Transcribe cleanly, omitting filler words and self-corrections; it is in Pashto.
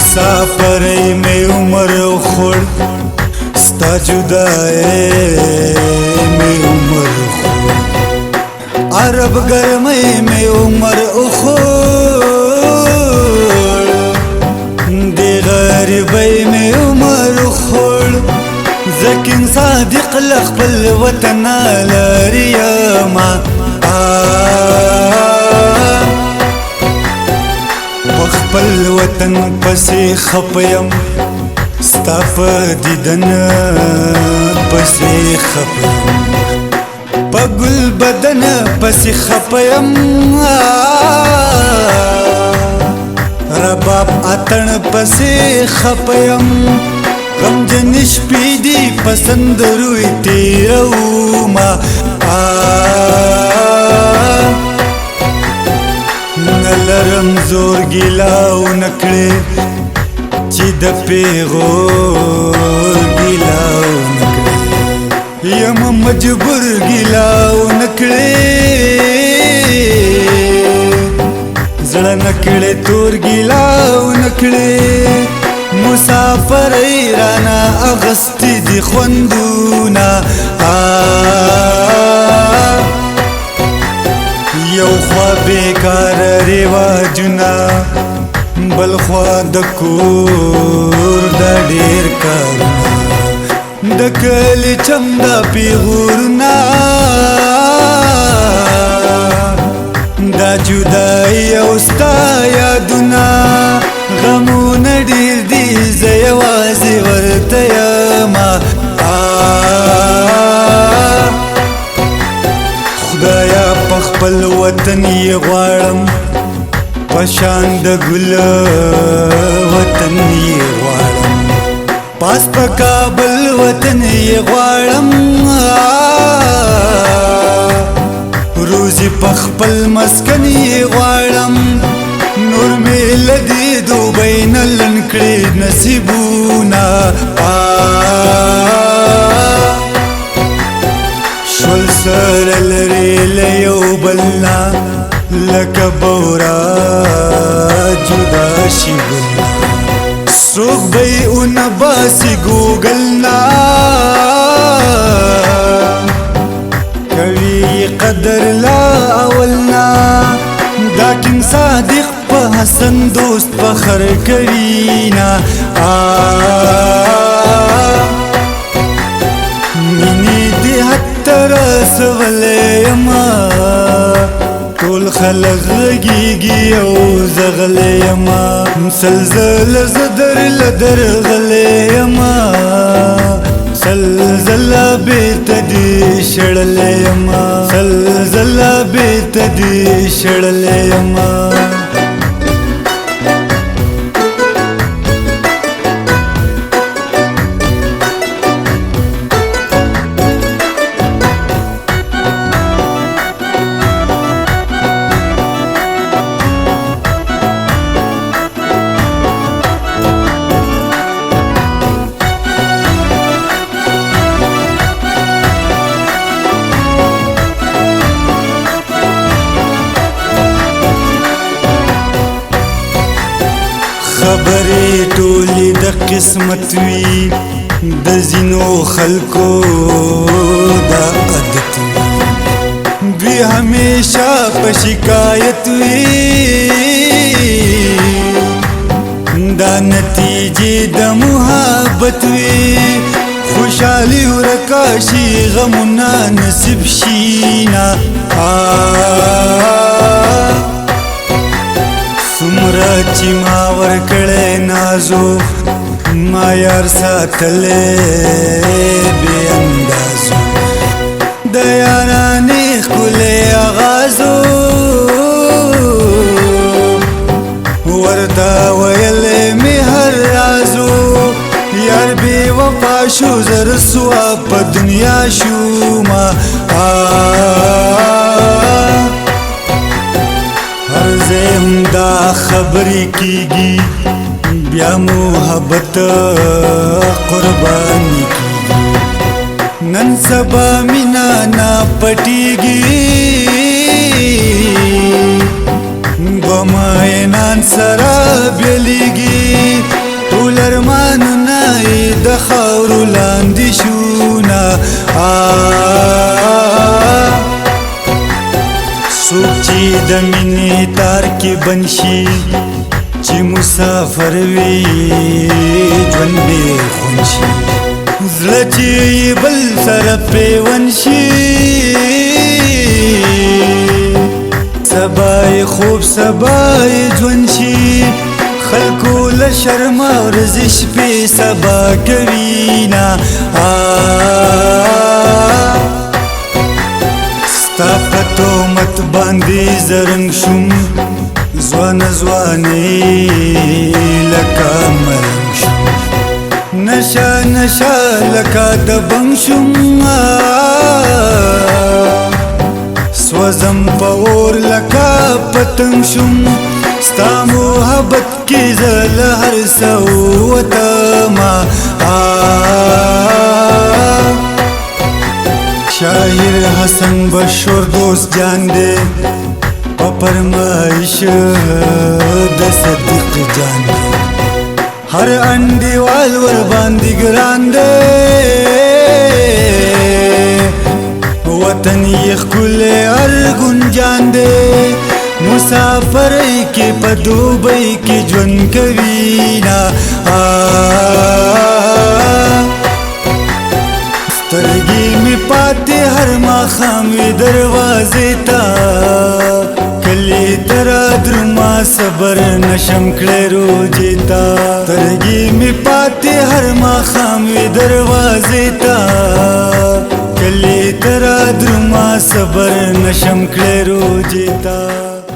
مسافرۍ مې عمر خوړ ستا جدایۍ مې عمر خوړ عرب ګرمۍ مې عمر خوړ د غریبۍ مې عمر خوړ ځکه صادق له خپل وطن لرې یمه خپل وطن پسې خپیم ستا په دیدن پسې خپیم په ګل بدن پسې خپیم رباب اتن پسې خپیم غمجن شپې دي په سندروی تیرومه نلرم زور ګیلاو نکړې چې د پیغور ګیلاو نکړې یم مجبور ګیلاو نکړې زړه نکړې تور ګیلاو نکړې مسافر ایرانا اغستی دی خوندونا یو خوا بیکار رواجنا بل خوا د کور د ډیر کارونه د کلی چم د پیغورنا دا جدای او ستا یادونه غمونه ډیر دي زه یوازې ورته یمه خدایا په خپل وطن یې غواړم په شان د ګل وطن یې غواړم پاس په کابل وطن یې غواړم روزي په خپل مسکن یې غواړم نور مې له دې دوبۍ نه لنډ کړي نصیبونه شول سره لرې له یو بل نه لکه بورا جدا شي ګلونه څوک به یې ونه باسي ګوګل نه کوي قدر لا اول نه داکن صادق په حسن دوست فخر کوي نه مینې دې رسولې یما ټول خلق غږیږي او زه غلی یما مسلسل زه درغلی یما سلسله بېرته دې شړلی یما سلسله بېرته دې شړلی یما خبرې ټولې د قسمت وي د ځینو خلکو دا عادت وي دوی همیشه په شکایت وي دا نتیجې د محبت وي خوشحالي ورکه شي غمونه نصیب شي نه څومره چې ما ورکړی نازو ما یار ساتلی بې اندازو د یارانې ښکلی اغازو رسوا په دنیا شوما هر زم دا خبرې کیږي بیا محبت قرباني کیږي نن سبا مینا نا پټیږي بماینان سره بیلیږي ټول ارمانونه د خاورو لاندې شونه څوک چې د مینې تار کې بند شي چې مسافر وي ژوند بې خوند شي زړه چې بل سره پیوند شي سبا یې خوب سبا یې ژوند شي خلکو له شرمه ورځې شپې سبا کوي نه ستا په تهمت باندې زرنګ شوم ځوانه ځوانې لکه ملنګ شوم نشه نشه لکه د بنګ شوم سوزم په اور لکه پتنګ شوم ستا محبت کې زه له هر څه وتمه شاعر حسن بشور دوست جان دے په فرمایش د صدیق جان دے هر انډیوال ور باندې ګران دے وطن یې ښکلی ارګون جان دے مسافر کې په دوبۍ کې ژوند کوي نه سترګې مې پاتې هر ماښام وي دروازې ته کلي ته رادروما صبر نشم کړی روجې ته سترګې مې پاتې هر ماښام وي دروازې ته کلي ته رادروما صبر نشم کړی روجې ته